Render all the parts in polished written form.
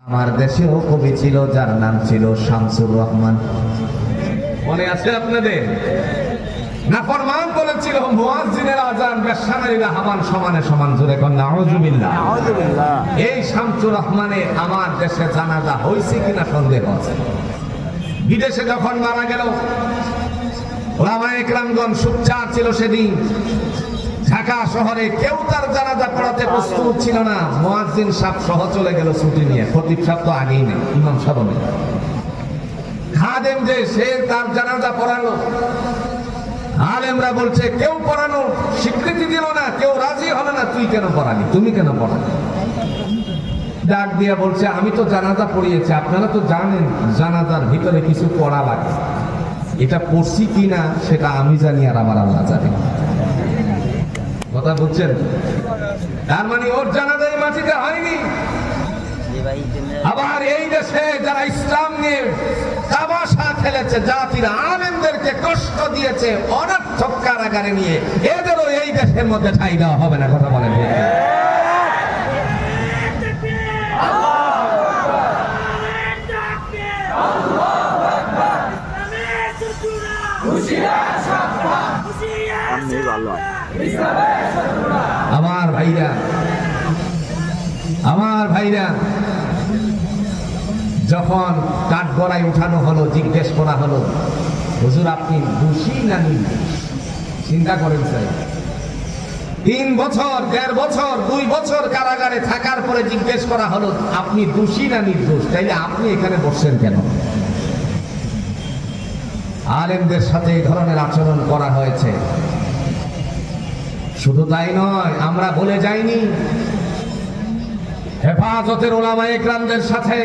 আমার দেশেও কবি ছিল যার নাম ছিল শামসুর রহমান। মনে আছে আপনাদের? নাফরমান বলেছিল মুয়াজ্জিনের আযান বেশ্যানারীরা হামান সমানে সমান, জোরে কোন নাউযুবিল্লাহ। এই শামসুর রহমানে আমার দেশে জানাজা হইছে কিনা সন্দেহ আছে। বিদেশে যখন মারা গেল উলামায়ে কেরামগণ সুচ্চার ছিল সেদিন। ঢাকা শহরে কেউ তার জানাজা পড়াতে প্রস্তুত ছিল না। মুয়াজ্জিন সাহেব সহ চলে গেল ছুটি নিয়ে। খতিব সাহেব তো আগেই নেই, ইমাম সাহেব নেই। খাদেম যে সে তার জানাজা পড়ালো, আলেমরা বলছে কেউ পড়ানো স্বীকৃতি দিল না, কেউ রাজি হলো না। তুই কেন পড়ালি, তুমি কেন পড়ালি? ডাক দিয়া বলছে আমি তো জানাজা পড়িয়েছি, আপনারা তো জানেন জানাজার ভিতরে কিছু পড়া লাগে। এটা পড়ছি কিনা সেটা আমি জানি আর আমার আল্লাহ জানে। কথা বুঝছেন? তার মানে ওর জানাজা এই মাটিতে হয়নি। আবার এই দেশে যারা ইসলাম নিয়ে তামাশা খেলেছে, জাতির আলেমদেরকে কষ্ট দিয়েছে, অনর্থক কারাগারে নিয়ে, এদেরও এই দেশের মধ্যে ঠাঁই দেওয়া হবে না। কথা বলেন? আমার ভাইরা, আমার ভাইরা, যখন কাঠগড়ায় উঠানো হলো, জিজ্ঞেস করা হলো হুজুর আপনি দোষী না নির্দোষ? চিন্তা করেন স্যার, 3 বছর 1.5 বছর 2 বছর কারাগারে থাকার পরে জিজ্ঞেস করা হলো আপনি দোষী না নির্দোষ, তাইলে আপনি এখানে বসছেন কেন? আলেমদের সাথে এই ধরনের আচরণ করা হয়েছে। শুধু তাই নয়, আমরা বলে যাইনি হেফাজতের উলামায়ে কেরামদের সাথে,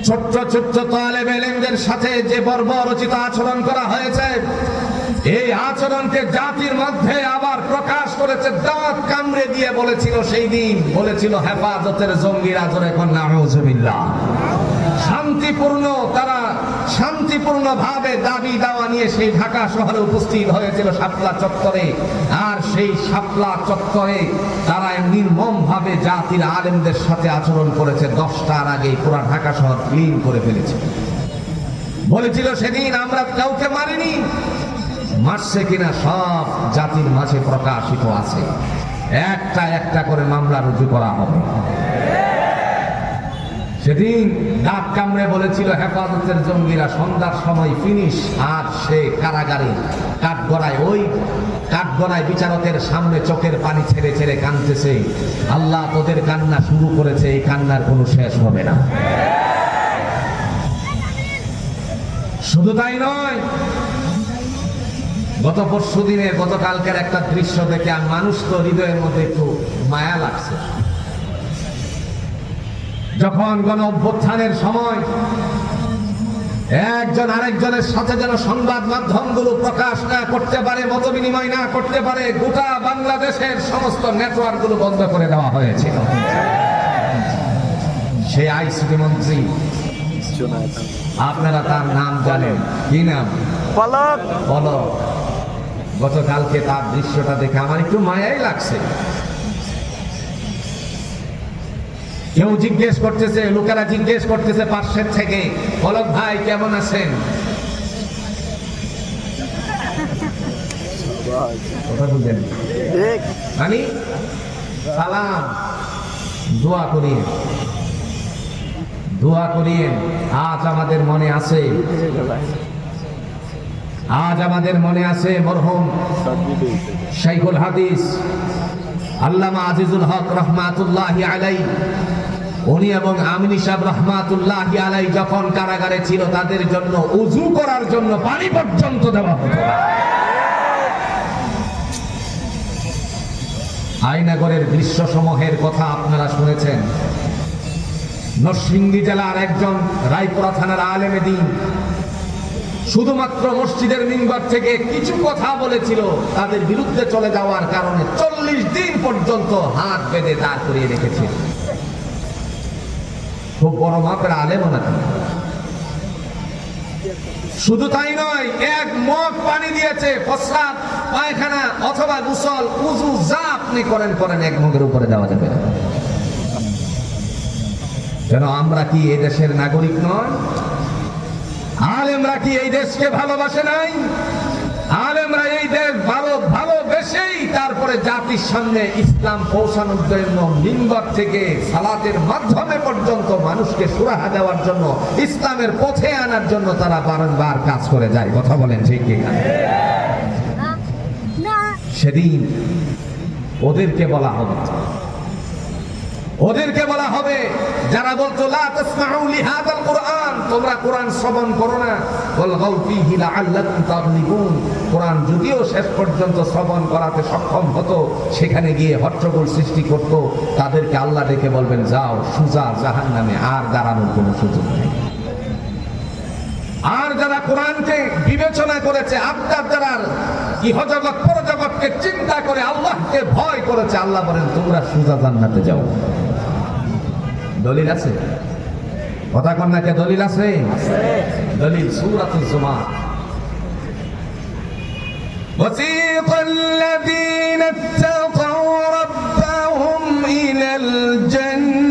ছোট্ট ছোট্ট তালেবে ইলমদের সাথে যে বর্বরচিত আচরণ করা হয়েছে, এই আচরণকে জাতির মধ্যে আবার প্রকাশ করেছে। দাঁত কামড়ে দিয়ে বলেছিল, সেই দিন বলেছিল হেফাজতের জঙ্গিরা, জোরে কোন নাউযুবিল্লাহ। শান্তিপূর্ণ, তারা শান্তিপূর্ণ ভাবে দাবি দাওয়া নিয়ে সেই ঢাকা শহরে উপস্থিত হয়েছিল শাপলা চত্বরে। আর সেই শাপলা চত্বরে তারা নির্মম ভাবে জাতির আলেমদের সাথে আচরণ করেছে। 10টার আগে পুরা ঢাকা শহর ক্লিন করে ফেলেছে। বলেছিল সেদিন আমরা কাউকে মারিনি, মারছে কিনা সব জাতির মাঝে প্রকাশিত আছে। একটা একটা করে মামলা রুজু করা হবে। সেদিন দাঁত কামড়ে বলেছিল হেফাজতের জঙ্গিরা সন্ধ্যার সময় ফিনিশ। আর সে কারাগারে কাঠগড়ায়, ওই কাঠগড়ায় বিচারকের সামনে চোখের পানি ছেড়ে ছেড়ে কাঁদতেছে, আল্লাহ তোদের কান্না শুরু করেছে, এই কান্নার কোনো শেষ হবে না। শুধু তাই নয়, গত পরশু দিনে, গতকালকের একটা দৃশ্য দেখে মানুষ তো হৃদয়ের মধ্যে একটু মায়া লাগছে। যখন গণ অভ্যুত্থানের সময় একজন আরেকজনের সাথে যেন সংবাদ মাধ্যমগুলো প্রকাশ না করতে পারে, মত বিনিময় না করতে পারে, গোটা বাংলাদেশের সমস্ত নেটওয়ার্ক গুলো বন্ধ করে দেওয়া হয়েছিল। সেই আইসিটি মন্ত্রী, আপনারা তার নাম জানেন কি নাম? পলক। পলক। গতকালকে তার দৃশ্যটা দেখে আমার একটু মায়াই লাগছে। কেউ জিজ্ঞেস করতেছে, লোকেরা জিজ্ঞেস করতেছে পাশের থেকে, পলক ভাই কেমন আছেন? কথা বুঝলেন? মানে সালাম, দোয়া করিয়ে, দোয়া করিয়ে। আজ আমাদের মনে আছে, আজ আমাদের মনে আছে মরহুম শাইখুল হাদিস আল্লামা আজিজুল হক রহমাতুল্লাহি আলাইহি, উনি এবং আমিনী সাহেব রহমাতুল্লাহি আলাইহি যখন কারাগারে ছিল, তাদের জন্য উযু করার জন্য পানি পর্যন্ত দেওয়া হতো না। আয়নাগরের দৃশ্যসমূহের কথা আপনারা শুনেছেন। নরসিংদী জেলার একজন রায়পুরা থানার আলেমে দ্বীন শুধুমাত্র মসজিদের মিম্বার থেকে কিছু কথা বলেছিল, তাদের বিরুদ্ধে চলে যাওয়ার কারণে 40 দিন পর্যন্ত হাত বেঁধে দাঁড় করিয়ে রেখেছিল। খুব বড় মাপের আলেম না। শুধু তাই নয়, এক মগ পানি দিয়েছে, প্রস্রাব পায়খানা অথবা গোসল উযু যা আপনি করেন 1 মগের উপরে দেওয়া যাবে না। কেন আমরা কি এই দেশের নাগরিক নয়? আলেমরা কি এই দেশকে ভালোবাসে নাই? আলেমরা এই দেশ ভালোবেসেই তারপরে জাতির সামনে ইসলাম পৌঁছানোর জন্য মিম্বার থেকে সালাতের মাধ্যমে পর্যন্ত মানুষকে সুরাহা দেওয়ার জন্য, ইসলামের পথে আনার জন্য তারা বারংবার কাজ করে যায়। কথা বলেন ঠিক কি না? সেদিন ওদেরকে বলা হবে যারা বলতো লা তাসমাউ লিহাদাল কুরআন, তোমরা কোরআন শ্রবণ করো না, ওয়ালগাউ ফীহি লাআল্লাকুম তাগলিবুন। কোরআন যদিও শেষ পর্যন্ত শ্রবণ করাতে সক্ষম হতো, সেখানে গিয়ে হট্টগোল সৃষ্টি করত, তাদেরকে আল্লাহ ডেকে বলবেন যাও সোজা জাহান্নামে, আর দাঁড়ানোর কোনো সুযোগ নেই। আর যারা কোরআনকে বিবেচনা করেছে, আপনার যারা ইহজগৎ পরজগৎকে চিন্তা করে আল্লাহকে ভয় করেছে, আল্লাহ বলেন তোমরা সোজা জান্নাতে যাও। দলিল আছে? কথা কন্যাকে দলিল আছে? দলিল সূরাতুল জুমার। وَسِيقَ الَّذِينَ اتَّقَوْا رَبَّهُمْ إِلَى الْجَنَّةِ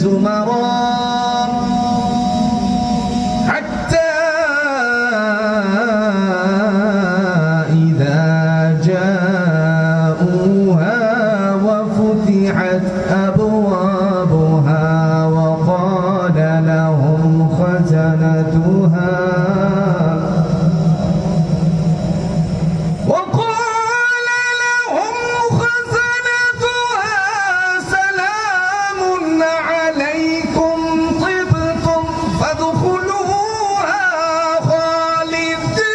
زُمَرًا حَتَّى إِذَا جَاءُوهَا وَفُتِحَتْ أَبْوَابُهَا وَقَالَ لَهُمْ خَزَنَتُهَا سلام عليكم طبتم فادخلوها خالدين।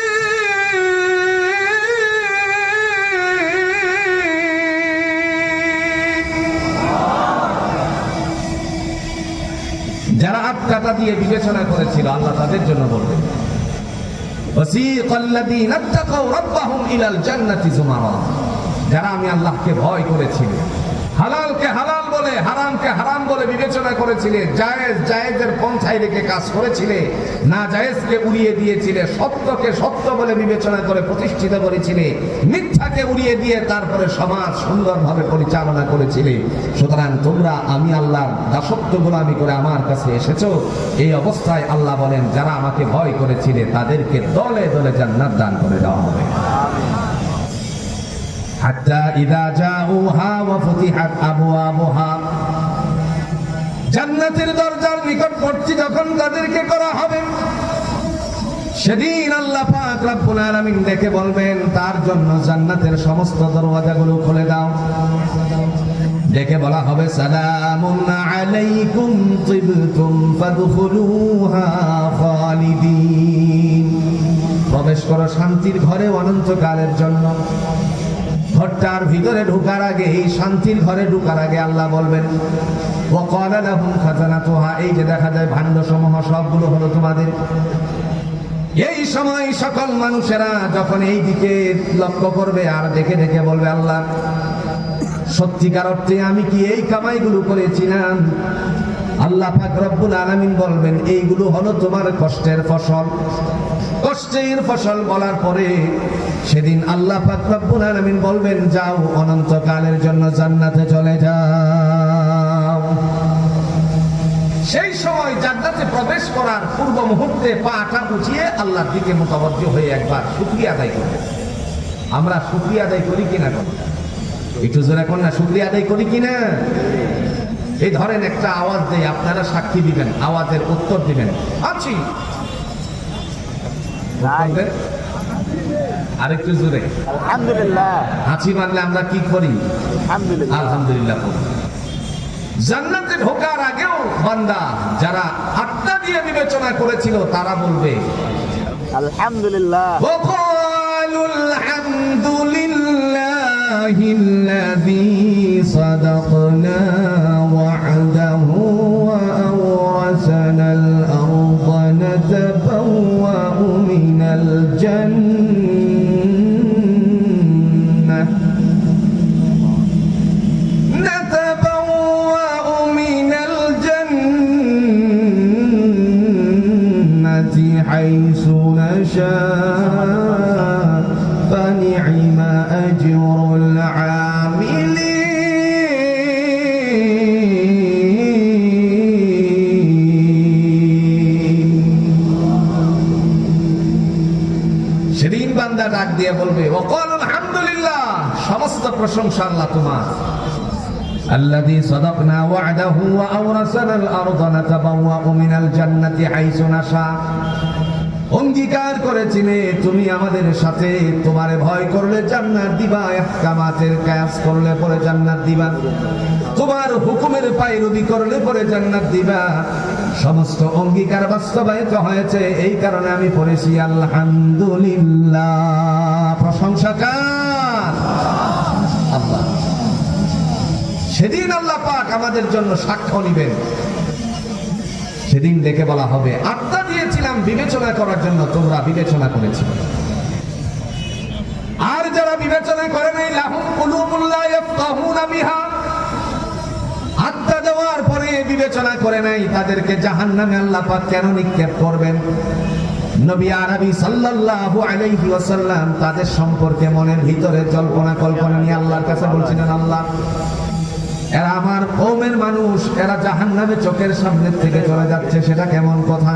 যারা আটকাটা দিয়ে বিবেচনা করেছিল, আল্লাহ তাদের জন্য বলবেন وَسِيقَ الَّذِينَ اتَّقَوْا رَبَّهُمْ إِلَى الْجَنَّةِ زُمَرًا। যারা আমি আল্লাহকে ভয় করেছিল, হালালকে হালাল বলে হারামকে হারাম বলে বিবেচনা করেছিলে, জায়েজের পন্থায় রেখে কাজ করেছিলে, না জায়েজকে উড়িয়ে দিয়েছিলে, সত্যকে সত্য বলে বিবেচনা করে প্রতিষ্ঠিত করেছিলে, মিথ্যাকে উড়িয়ে দিয়ে তারপরে সমাজ সুন্দরভাবে পরিচালনা করেছিলে। সুতরাং তোমরা আমি আল্লাহর দাসত্ব গোলামি করে আমার কাছে এসেছো। এই অবস্থায় আল্লাহ বলেন যারা আমাকে ভয় করেছিলে তাদেরকে দলে দলে জান্নাত দান করে দেওয়া হবে। হাত্তা ইযা জাউহা ওয়া ফুতিহাত আবওয়াবুহা, জান্নাতের দরজার নিকটবর্তী যখন তাদেরকে করা হবে, সেদিন আল্লাহ পাক রব্বুল আলামিন ডেকে বলবেন তার জন্য জান্নাতের সমস্ত দরওয়াজাগুলো খুলে দাও। ডেকে বলা হবে সালামুন আলাইকুম তিবতুম ফাদখুলুহা খালিদিন, প্রবেশ করো শান্তির ঘরে অনন্তকালের জন্য। ঘরটার ভিতরে ঢোকার আগে, এই শান্তির ঘরে ঢোকার আগে আল্লাহ বলবেন ওয়াকালা লাহুম খাজানাতুহা, এই যে দেখা যায় ভান্ডসমূহ সবগুলো হলো তোমাদের। এই সময় সকল মানুষেরা যখন এই দিকে লক্ষ্য করবে আর দেখে দেখে বলবে আল্লাহ সত্যিকার অর্থে আমি কি এই কামাইগুলো করেছিলাম? আল্লাহ পাক রব্বুল আলামিন বলবেন এইগুলো হলো তোমার কষ্টের ফসল। কষ্টের ফসল বলার পরে সেদিন আল্লাহ পাক রব্বুল আলামিন বলবেন যাও অনন্তকালের জন্য জান্নাতে চলে যাও। সেই সময় জান্নাতে প্রবেশ করার পূর্ব মুহূর্তে পাটা উঠিয়ে আল্লাহর দিকে মুতাওয়াজ্জিহ হয়ে একবার শুকরিয়া আদায় করবে। আমরা শুকরিয়া আদায় করি কিনা? একটু জোরে কোন না, শুকরিয়া আদায় করি কিনা? এই ধরেন একটা আওয়াজ দেই, আপনারা সাক্ষী দিবেন, আওয়াজের উত্তর দিবেন। আছি আরেকটু জোরে আলহামদুলিল্লাহ। হাঁচি মারলে আমরা কি করি? আলহামদুলিল্লাহ। আলহামদুলিল্লাহ। জান্নাতে ঢোকার আগেও বান্দা যারা আত্মা দিয়ে বিবেচনা করেছিল তারা বলবে আলহামদুলিল্লাহ। وقالوا الحمد لله الذي صدقنا وعده وأورثنا الأرض نتبوأ من الجنة حيث نشاء فنعم أجر العاملين দিয়ে বলবে ওয়াকাল আলহামদুলিল্লাহ, সমস্ত প্রশংসা আল্লাহ তোমার। الذي صدقنا وعده وأورثنا الأرض نتبوأ من الجنة حيث نشاء। অঙ্গীকার করেছিলে তুমি আমাদের সাথে তোমারে ভয় করলে জান্নাত দিবা, ইহকামাতের কাজ করলে পরে জান্নাত দিবা, তোমার হুকুমের পায়রবি করলে পরে জান্নাত দিবা। সমস্ত অঙ্গীকার বাস্তবায়িত হয়েছে, এই কারণে আমি পড়েছি আলহামদুলিল্লাহ। প্রশংসা কার? আল্লাহ। সেদিন আল্লাহ পাক আমাদের জন্য সাক্ষ্য নিবেন। সেদিন দেখে বলা হবে আত্মা দিয়েছিলাম বিবেচনা করার জন্য, তোমরা বিবেচনা করেছিল। আর যারা বিবেচনা করে নাই, লাহুম কুলুবুন লা ইয়াফকাহুনা বিহা, আত্মা দেওয়ার পরে বিবেচনা করে নাই, তাদেরকে জাহান্নামে আল্লাহ পাক কেন নিক্ষেপ করবেন? নবী আরবি সাল্লাল্লাহু আলাইহি ওয়াসাল্লাম তাদের সম্পর্কে মনের ভিতরে জল্পনা কল্পনা নিয়ে আল্লাহর কাছে বলছিলেন, আল্লাহ এরা আমার কওমের মানুষ, এরা জাহান্নামে চোখের সামনে থেকে চলে যাচ্ছে, সেটা কেমন কথা?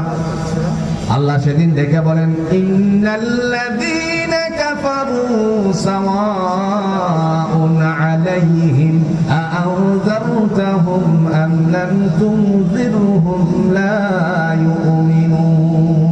আল্লাহ সেদিন দেখে বলেন ইন্নাল্লাযীনা কাফারু সাওয়াউন আলাইহিম আ'আনযারতাহুম আম লাম তুনযিরহুম লা ইউমিনুন।